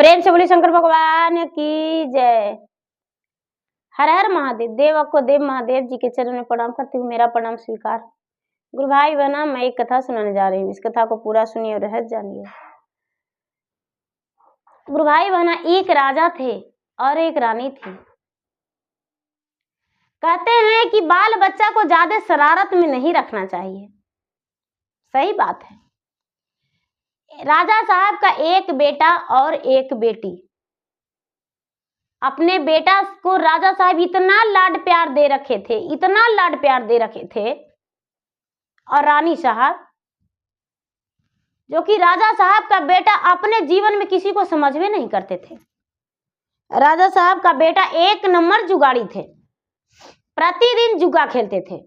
प्रेम से बोली शंकर भगवान की जय। हर हर महादेव। देव को देव महादेव जी के चरण में प्रणाम करती हूँ। मेरा प्रणाम स्वीकार। गुरु भाई बहना, मैं एक कथा सुनाने जा रही हूँ। इस कथा को पूरा सुनिए और रहस्य जानिए। गुरु भाई बहना, एक राजा थे और एक रानी थी। कहते हैं कि बाल बच्चा को ज्यादा शरारत में नहीं रखना चाहिए। सही बात है। राजा साहब का एक बेटा और एक बेटी। अपने बेटा को राजा साहब इतना लाड प्यार दे रखे थे, इतना लाड प्यार दे रखे थे। और रानी साहब, जो कि राजा साहब का बेटा अपने जीवन में किसी को समझ में नहीं करते थे। राजा साहब का बेटा एक नंबर जुगाड़ी थे, प्रतिदिन जुआ खेलते थे।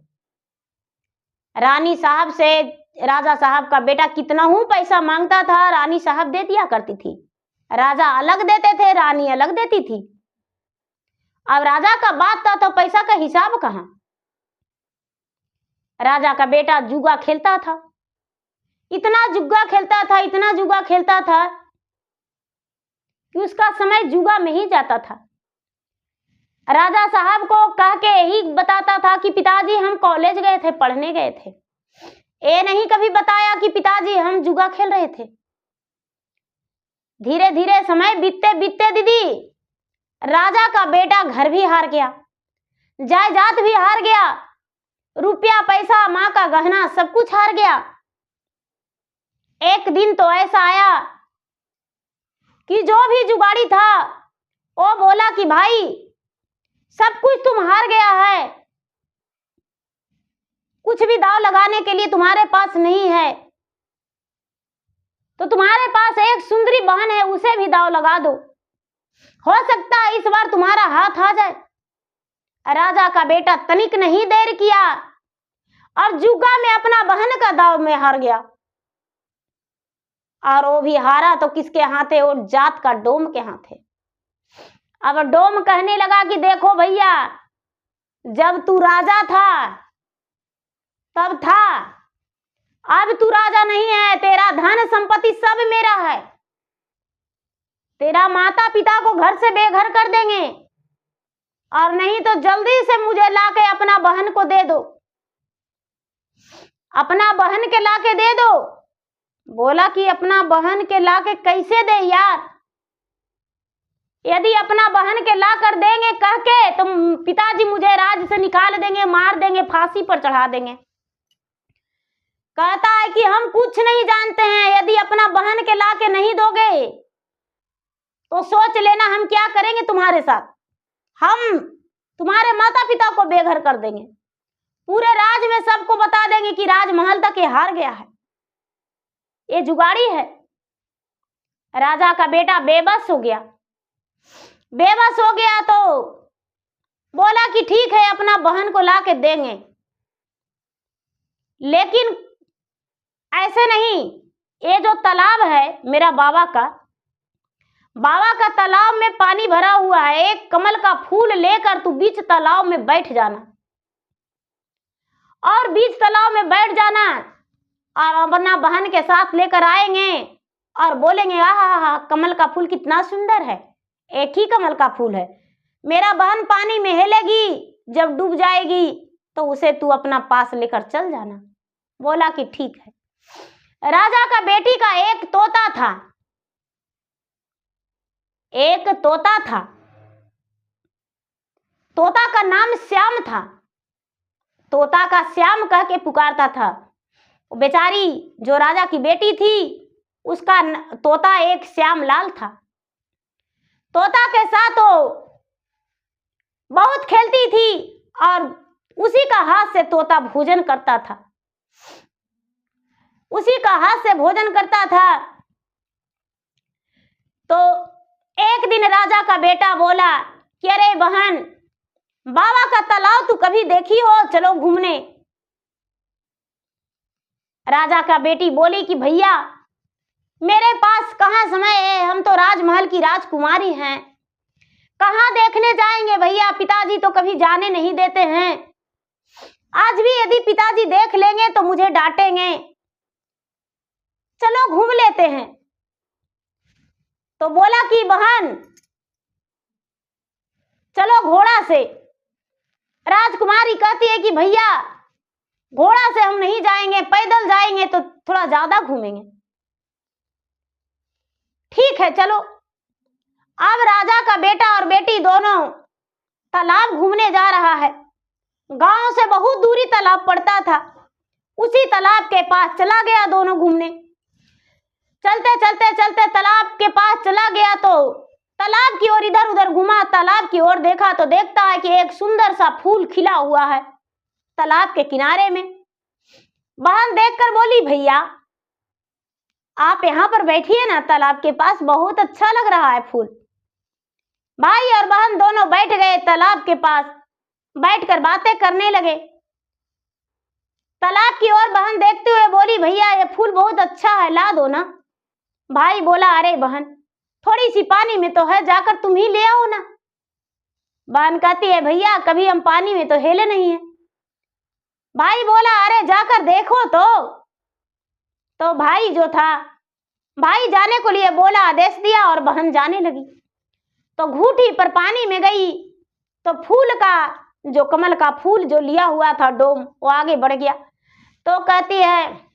रानी साहब से राजा साहब का बेटा कितना ही पैसा मांगता था, रानी साहब दे दिया करती थी। राजा अलग देते थे, रानी अलग देती थी। अब राजा का बात था तो पैसा का हिसाब कहां। राजा का बेटा जुआ खेलता था, इतना जुआ खेलता था, इतना जुआ खेलता था कि उसका समय जुआ में ही जाता था। राजा साहब को कह के यही बताता था कि पिताजी हम कॉलेज गए थे, पढ़ने गए थे। ये नहीं कभी बताया कि पिताजी हम जुआ खेल रहे थे। धीरे धीरे समय बीतते बीतते दीदी, राजा का बेटा घर भी हार गया, जायदाद भी हार गया, रुपया पैसा माँ का गहना सब कुछ हार गया। एक दिन तो ऐसा आया कि जो भी जुगाड़ी था वो बोला कि भाई सब कुछ तुम हार गया है, कुछ भी दाव लगाने के लिए तुम्हारे पास नहीं है, तो तुम्हारे पास एक सुंदरी बहन है, उसे भी दाव लगा दो, हो सकता है इस बार तुम्हारा हाथ आ जाए। राजा का बेटा तनिक नहीं देर किया और जुआ में अपना बहन का दाव में हार गया। और वो भी हारा तो किसके हाथ है, वो जात का डोम के हाथ है। अब डोम कहने लगा कि देखो भैया, जब तू राजा था तब था, अब तू राजा नहीं है, तेरा धन संपत्ति सब मेरा है, तेरा माता पिता को घर से बेघर कर देंगे, और नहीं तो जल्दी से मुझे लाके अपना बहन को दे दो, अपना बहन के लाके दे दो। बोला कि अपना बहन के लाके कैसे दे यार, यदि अपना बहन के ला कर देंगे कह के तो पिताजी मुझे राज से निकाल देंगे, मार देंगे, फांसी पर चढ़ा देंगे। कहता है कि हम कुछ नहीं जानते हैं, यदि अपना बहन के ला के नहीं दोगे तो सोच लेना हम क्या करेंगे तुम्हारे साथ। हम तुम्हारे माता पिता को बेघर कर देंगे, पूरे राज में सबको बता देंगे कि राजमहल तक ये हार गया है, ये जुगाड़ी है। राजा का बेटा बेबस हो गया। बेबस हो गया तो बोला कि ठीक है अपना बहन को ला के देंगे, लेकिन ऐसे नहीं, ये जो तालाब है मेरा बाबा का तालाब में पानी भरा हुआ है, एक कमल का फूल लेकर तू बीच तालाब में बैठ जाना, और बीच तालाब में बैठ जाना और अपना बहन के साथ लेकर आएंगे और बोलेंगे आहा कमल का फूल कितना सुंदर है, एक ही कमल का फूल है, मेरा बहन पानी में हिलेगी, जब डूब जाएगी तो उसे तू अपना पास लेकर चल जाना। बोला कि ठीक है। राजा का बेटी का एक तोता था, एक तोता था, तोता का नाम श्याम था। तोता का श्याम कह के पुकारता था। बेचारी जो राजा की बेटी थी उसका तोता एक श्याम लाल था। तोता के साथ वो बहुत खेलती थी और उसी का हाथ से तोता भोजन करता था, उसी का हाथ से भोजन करता था। तो एक दिन राजा का बेटा बोला कि अरे बहन, बाबा का तालाब तू कभी देखी हो, चलो घूमने। राजा का बेटी बोली कि भैया मेरे पास कहाँ समय है, हम तो राजमहल की राजकुमारी हैं, कहाँ देखने जाएंगे भैया, पिताजी तो कभी जाने नहीं देते हैं, आज भी यदि पिताजी देख लेंगे तो मुझे डांटेंगे, चलो घूम लेते हैं। तो बोला कि बहन चलो घोड़ा से। राजकुमारी कहती है कि भैया घोड़ा से हम नहीं जाएंगे, पैदल जाएंगे तो थोड़ा ज्यादा घूमेंगे। ठीक है चलो। अब राजा का बेटा और बेटी दोनों तालाब घूमने जा रहा है। गांव से बहुत दूरी तालाब पड़ता था। उसी तालाब के पास चला गया दोनों घूमने। चलते चलते चलते तालाब के पास चला गया तो तालाब की ओर इधर उधर घुमा, तालाब की ओर देखा तो देखता है कि एक सुंदर सा फूल खिला हुआ है तालाब के किनारे में। बहन देखकर बोली भैया आप यहाँ पर बैठिए ना, तालाब के पास बहुत अच्छा लग रहा है फूल। भाई और बहन दोनों बैठ गए तालाब के पास, बैठकर बातें करने लगे। तालाब की ओर बहन देखते हुए बोली भैया ये फूल बहुत अच्छा है, ला दो ना। भाई बोला अरे बहन थोड़ी सी पानी में तो है, जाकर तुम ही ले आओ ना। बहन कहती है भैया कभी हम पानी में तो हेले नहीं है। भाई बोला अरे जाकर देखो तो भाई जो था, भाई जाने को लिए बोला, आदेश दिया और बहन जाने लगी। तो घूंटी पर पानी में गई तो फूल का जो कमल का फूल जो लिया हुआ था डोम, वो आगे बढ़ गया। तो कहती है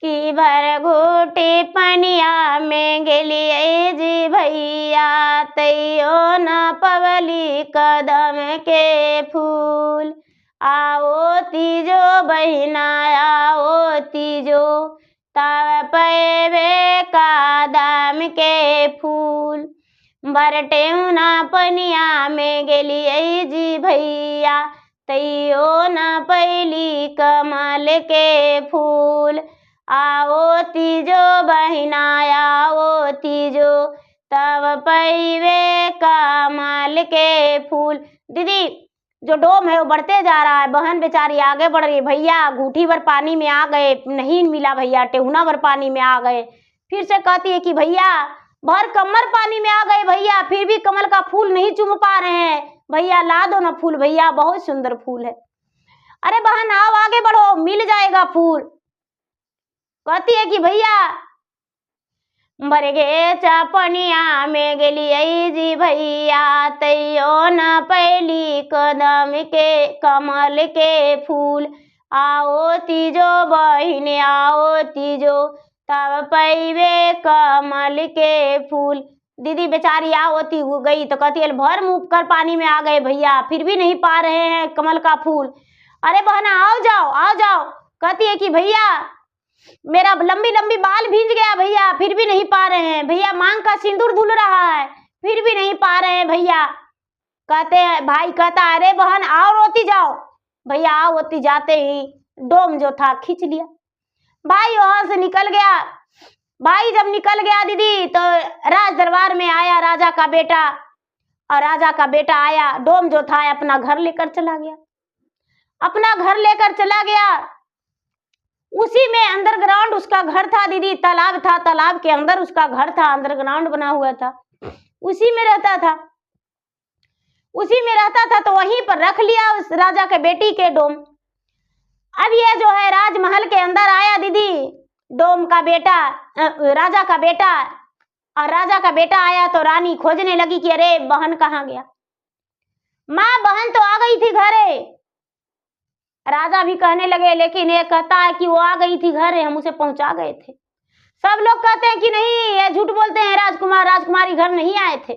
कि भर घूटी पनिया में गेलिए जी भैया, तैयो न पवली कदम के फूल। आओ तीजो बहिना आओ तीजो, तब पैवे कदम के फूल। भरटेऊ न पनिया में गेलिए जी भैया, तैयो न पैली कमल के फूल। आओ तीजो बहिना आओ तीजो, तब पैवे कमल के फूल। दीदी जो डोम है वो बढ़ते जा रहा है, बहन बेचारी आगे बढ़ रही है। भैया घूठी भर पानी में आ गए, नहीं मिला भैया, टेहुना भर पानी में आ गए। फिर से कहती है कि भैया भर कमर पानी में आ गए भैया, फिर भी कमल का फूल नहीं चूम पा रहे हैं, भैया ला दो ना फूल, भैया बहुत सुंदर फूल है। अरे बहन आओ आगे बढ़ो, मिल जाएगा फूल। कहती है कि भैया मरगे चापनिया में गेलिए जी भैया, तैयो न पैली कदम के कमल के फूल। आओ तीजो बहिन आओ तीजो, तब पैवे कमल के फूल। दीदी बेचारी आवती गई तो कहती है भर मुँह कर पानी में आ गए भैया, फिर भी नहीं पा रहे हैं कमल का फूल। अरे बहना आओ जाओ आओ जाओ। कहती है कि भैया मेरा लंबी लंबी बाल भींज गया भैया, फिर भी नहीं पा रहे हैं भैया, मांग का सिंदूर धुल रहा है, फिर भी नहीं पा रहे हैं भैया। कहते हैं भाई कहता अरे बहन आओ रोती जाओ। भैया आओ रोती जाते ही डोम जो था खींच लिया। भाई वहां से निकल गया। भाई जब निकल गया दीदी तो राज दरबार में आया राजा का बेटा, और राजा का बेटा आया, डोम जो था अपना घर लेकर चला गया, अपना घर लेकर चला गया। उसी में अंडरग्राउंड उसका घर था दीदी, तालाब था, तालाब के अंदर उसका घर था, अंडरग्राउंड बना हुआ था, उसी में रहता था, उसी में रहता था। तो वहीं पर रख लिया उस राजा के बेटी के डोम। अब ये जो है राजमहल के अंदर आया दीदी डोम का बेटा, राजा का बेटा, और राजा का बेटा आया तो रानी खोजने लगी कि अरे बहन कहाँ गया। माँ बहन तो आ गई थी घरे। राजा भी कहने लगे, लेकिन ये कहता है कि वो आ गई थी घरे, हम उसे पहुंचा गए थे। सब लोग कहते हैं कि नहीं ये झूठ बोलते हैं, राजकुमार राजकुमारी घर नहीं आए थे,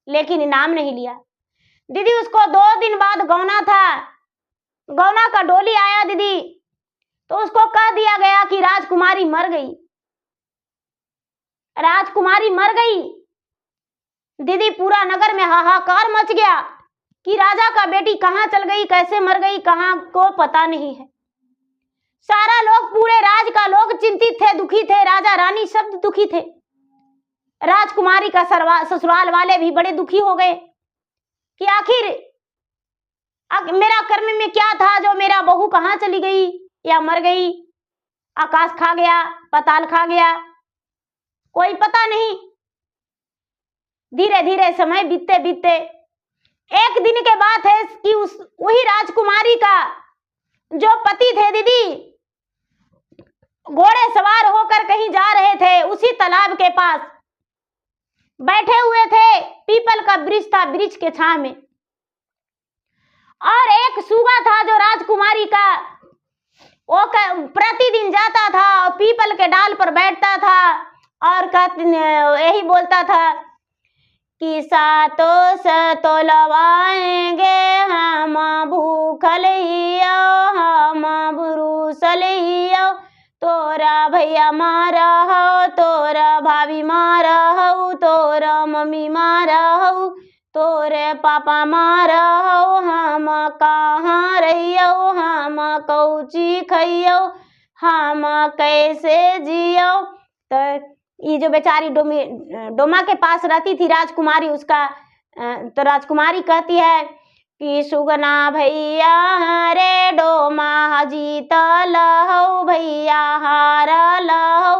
लेकिन इनाम नहीं लिया। दीदी उसको 2 दिन बाद गौना था, गौना का डोली आया दीदी, तो उसको कह दिया गया कि राजकुमारी मर गई, राजकुमारी मर गई। दीदी पूरा नगर में हाहाकार मच गया कि राजा का बेटी कहाँ चल गई, कैसे मर गई, कहाँ को पता नहीं है। सारा लोग, पूरे राज का लोग चिंतित थे, दुखी थे, राजा रानी सब दुखी थे। राजकुमारी का ससुराल वाले भी बड़े दुखी हो गए कि आखिर मेरा कर्म में क्या था जो मेरा बहू कहाँ चली गई या मर गई, आकाश खा गया, पाताल खा गया, कोई पता नहीं। धीरे धीरे समय बीतते बीतते एक दिन के बात है कि वही राजकुमारी का जो पति थे दीदी, घोड़े सवार होकर कहीं जा रहे थे। उसी तालाब के पास बैठे हुए थे, पीपल का वृक्ष था, वृक्ष के छांव में। और एक सूगा था जो राजकुमारी का, वो प्रतिदिन जाता था और पीपल के डाल पर बैठता था और यही बोलता था कि सातों सतोलवाएंगे हम भूखल हियो, हम बुरुसल हियो, तोरा भैया मारा हो, तोरा भाभी मारा हो, तोरा मम्मी मारा हो, तोरे पापा मारा हो, हम कहाँ रहियो, हम कौची खइयो, हम कैसे जियो। तो ये जो बेचारी डोमा के पास रहती थी राजकुमारी, उसका तो राजकुमारी कहती है कि सुगना भैया रे डोमा जीतल हो, भैया हारल हो,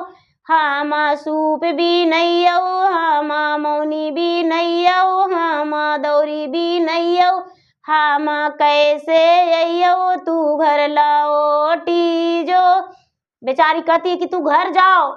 हम सूप भी नहीं हो, हम मौनी भी नहीं हो, हम दौरी भी नहीं हो, हम कैसे अइयो, तू घर लौटी जो। बेचारी कहती है कि तू घर जाओ,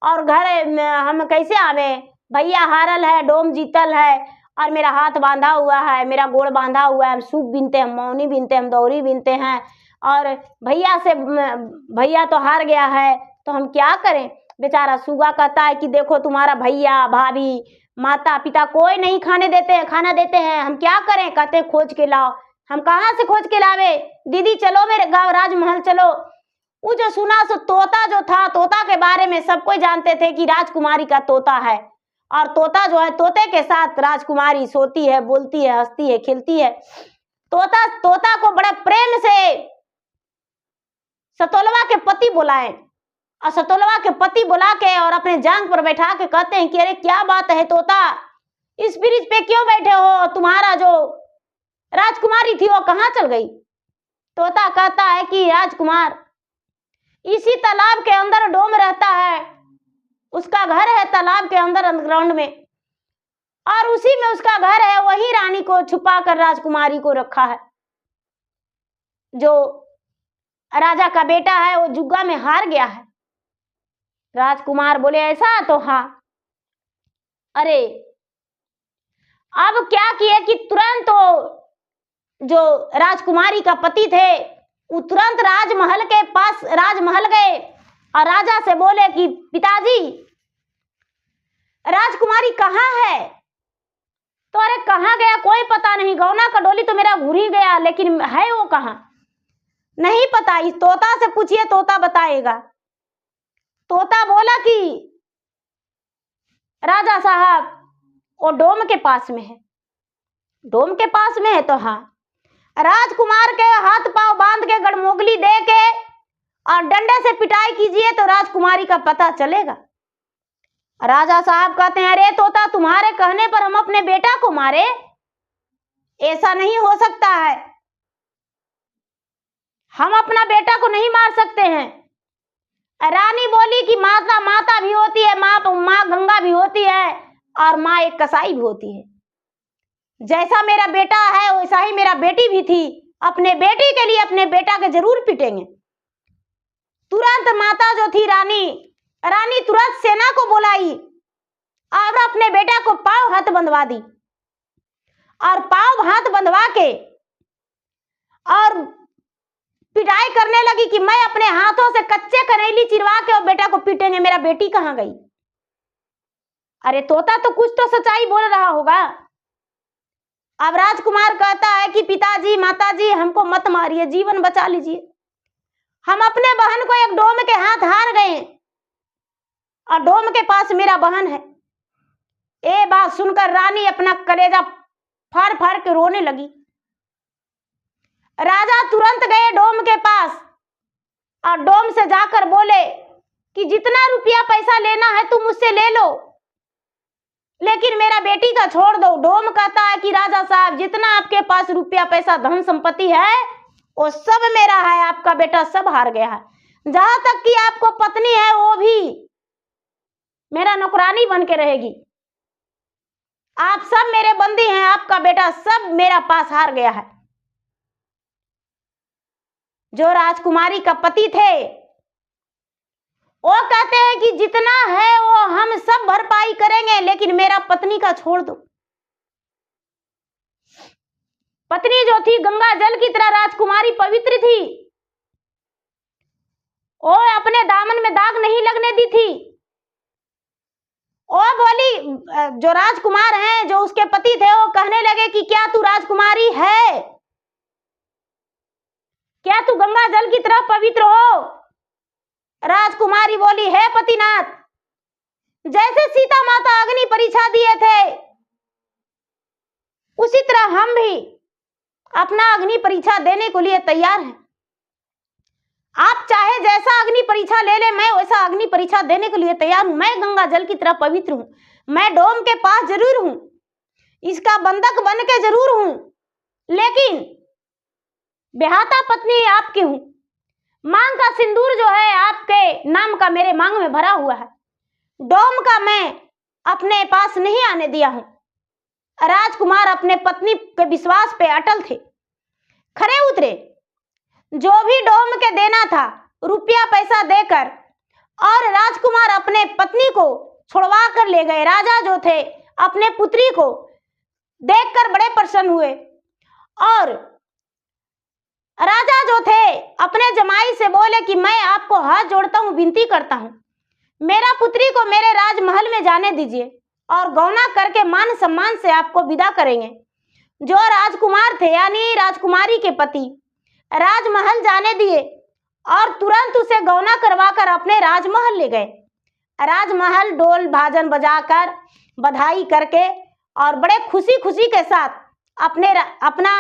और घर हम कैसे आवे, भैया हारल है, डोम जीतल है, और मेरा हाथ बांधा हुआ है, मेरा गोड़ बांधा हुआ है, हम सूप बीनते हैं, हम मौनी बीनते हैं, हम दौरी बीनते हैं, और भैया तो हार गया है, तो हम क्या करें। बेचारा सूगा कहता है कि देखो तुम्हारा भैया भाभी माता पिता कोई नहीं खाना देते हैं, हम क्या करें। कहते खोज के लाओ। हम कहाँ से खोज के लावे, दीदी चलो मेरे गाँव राजमहल चलो। वो जो सुना सो तोता जो था, तोता के बारे में सब कोई जानते थे कि राजकुमारी का तोता है, और तोता जो है, तोते के साथ राजकुमारी सोती है, बोलती है, हंसती है, खेलती है। तोता को बड़ा प्रेम से सतोलवा के पति बुलाए, और सतोलवा के पति बुला के और अपने जांग पर बैठा के कहते हैं कि अरे क्या बात है तोता, इस ब्रिज पे क्यों बैठे हो, तुम्हारा जो राजकुमारी थी वो कहाँ चल गई। तोता कहता है कि राजकुमार इसी तालाब के अंदर डोम रहता है, उसका घर है तालाब के अंदर अंडरग्राउंड में, और उसी में उसका घर है, वही रानी को छुपा कर राजकुमारी को रखा है। जो राजा का बेटा है वो जुग्गा में हार गया है। राजकुमार बोले ऐसा, तो हाँ। अरे अब क्या किए कि तुरंत जो राजकुमारी का पति थे वो तुरंत राजमहल के पास राजमहल गए और राजा से बोले कि पिताजी राजकुमारी कहाँ है। तो अरे कहाँ गया कोई पता नहीं, गौना का डोली तो मेरा घूर ही गया, लेकिन है वो कहाँ नहीं पता, इस तोता से पूछिए, तोता बताएगा। तोता बोला कि राजा साहब वो डोम के पास में है। डोम के पास में है, तो हाँ। राजकुमार के हाथ पांव बांध के गड़मोगली दे के और डंडे से पिटाई कीजिए तो राजकुमारी का पता चलेगा। राजा साहब कहते हैं अरे तोता तुम्हारे कहने पर हम अपने बेटा को मारे, ऐसा नहीं हो सकता है, हम अपना बेटा को नहीं मार सकते हैं। रानी बोली कि माता माता भी होती है, माँ गंगा भी होती है, और माँ एक कसाई भी होती है। जैसा मेरा बेटा है वैसा ही मेरा बेटी भी थी, अपने बेटी के लिए अपने बेटा के जरूर पीटेंगे। तुरंत माता जो थी रानी तुरंत सेना को बुलाई और अपने बेटा को पांव हाथ बंधवा दी, और पांव हाथ बंधवा के और पिटाई करने लगी कि मैं अपने हाथों से कच्चे कनेली चिरवा के और बेटा को पीटेंगे, मेरा बेटी कहाँ गई। अरे तोता तो कुछ तो सच्चाई बोल रहा होगा। अब राजकुमार कहता है कि पिताजी माताजी हमको मत मारिए, जीवन बचा लीजिए, हम अपने बहन को एक डोम के हाथ हार गए और डोम के पास मेरा बहन है। ये बात सुनकर रानी अपना कलेजा फाड़ फाड़ के रोने लगी। राजा तुरंत गए डोम के पास और डोम से जाकर बोले कि जितना रुपया पैसा लेना है तुम मुझसे ले लो, लेकिन मेरा बेटी का छोड़ दो। डोम कहता है कि राजा साहब जितना आपके पास रुपया पैसा धन संपत्ति है वो सब मेरा है, आपका बेटा सब हार गया है, जहां तक कि आपको पत्नी है वो भी मेरा नौकरानी बन के रहेगी, आप सब मेरे बंदी हैं, आपका बेटा सब मेरा पास हार गया है। जो राजकुमारी का पति थे वो कहते हैं कि जितना है वो हम सब भरपाई करेंगे, लेकिन मेरा पत्नी का छोड़ दो। पत्नी जो थी गंगा जल की तरह राजकुमारी पवित्र थी, वो अपने दामन में दाग नहीं लगने दी थी। वो बोली, जो राजकुमार हैं, जो उसके पति थे, वो कहने लगे कि क्या तू राजकुमारी है? क्या तू गंगा जल की तरह पवित्र हो? राजकुमारी बोली, है पतिनाथ, जैसे सीता माता अग्नि परीक्षा दिए थे उसी तरह हम भी अपना अग्नि परीक्षा देने के लिए तैयार हैं। आप चाहे जैसा अग्नि परीक्षा ले ले, मैं वैसा अग्नि परीक्षा देने के लिए तैयार हूं। मैं गंगा जल की तरह पवित्र हूं, मैं डोम के पास जरूर हूं, इसका बंधक बन के जरूर हूं, लेकिन बेहाता पत्नी आपकी हूं। मांग का सिंदूर जो है आपके नाम का मेरे मांग में भरा हुआ है। डोम का मैं अपने पास नहीं आने दिया हूं। राजकुमार अपने पत्नी के विश्वास पे अटल थे, खरे उतरे। जो भी डोम के देना था रुपया पैसा देकर, और राजकुमार अपने पत्नी को छुड़वा कर ले गए। राजा जो थे अपने पुत्री को देखकर बड़े प्रसन्न हुए, और राजा जो थे अपने जमाई से बोले कि मैं आपको हाथ जोड़ता हूं, विनती करता हूं, मेरा पुत्री को मेरे राजमहल में जाने दीजिए और गौना करके मान सम्मान से आपको विदा करेंगे। जो राजकुमार थे यानी राजकुमारी के पति राजमहल जाने दिए और तुरंत उसे गौना करवाकर अपने राजमहल ले गए। राजमहल डोल भाजन बजाकर बधाई करके और बड़े खुशी खुशी के साथ अपना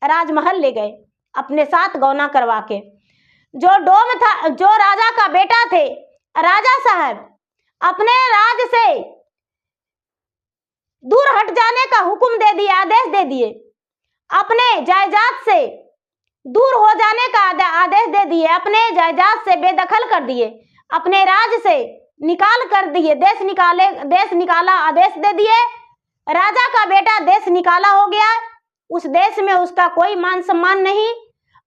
राजमहल ले गए, अपने साथ गौना करवा के। जो डोम था, जो राजा का बेटा थे, राजा साहब अपने राज से दूर हट जाने का हुक्म दे दिया, आदेश दे दिए। अपने जायदाद से दूर हो जाने का आदेश दे दिए, अपने जायदाद से बेदखल कर दिए, अपने राज से निकाल कर दिए, देश निकाला आदेश दे दिए। राजा का बेटा देश निकाला हो गया। उस देश में उसका कोई मान सम्मान नहीं,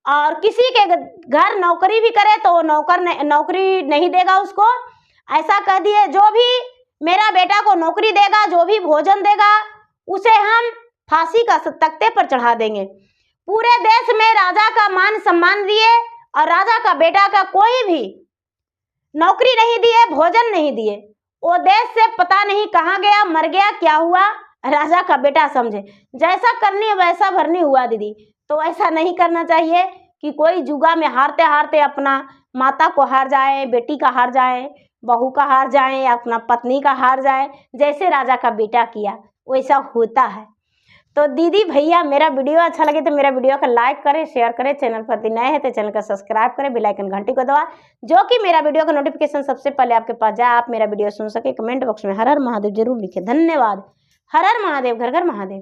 और किसी के घर नौकरी भी करे तो वो नौकरी नहीं देगा उसको। ऐसा कह दिए, जो भी मेरा बेटा को नौकरी देगा, जो भी भोजन देगा, उसे हम फांसी का तख्ते पर चढ़ा देंगे। पूरे देश में राजा का मान सम्मान दिए, और राजा का बेटा का कोई भी नौकरी नहीं दिए, भोजन नहीं दिए। वो देश से पता नहीं कहाँ गया, मर गया, क्या हुआ, राजा का बेटा समझे। जैसा करनी वैसा भरनी हुआ दीदी। तो ऐसा नहीं करना चाहिए कि कोई जुआ में हारते हारते अपना माता को हार जाए, बेटी का हार जाए, बहू का हार जाए, अपना पत्नी का हार जाए। जैसे राजा का बेटा किया वैसा होता है। तो दीदी भैया, मेरा वीडियो अच्छा लगे तो मेरा वीडियो को लाइक करें, शेयर करें। चैनल पर नए हैं तो चैनल को सब्सक्राइब करें, बेल आइकन घंटी को दबा, जो कि मेरा वीडियो का नोटिफिकेशन सबसे पहले आपके पास जाए, आप मेरा वीडियो सुन सके। कमेंट बॉक्स में हर हर महादेव जरूर लिखें। धन्यवाद। हर हर महादेव, घर घर महादेव।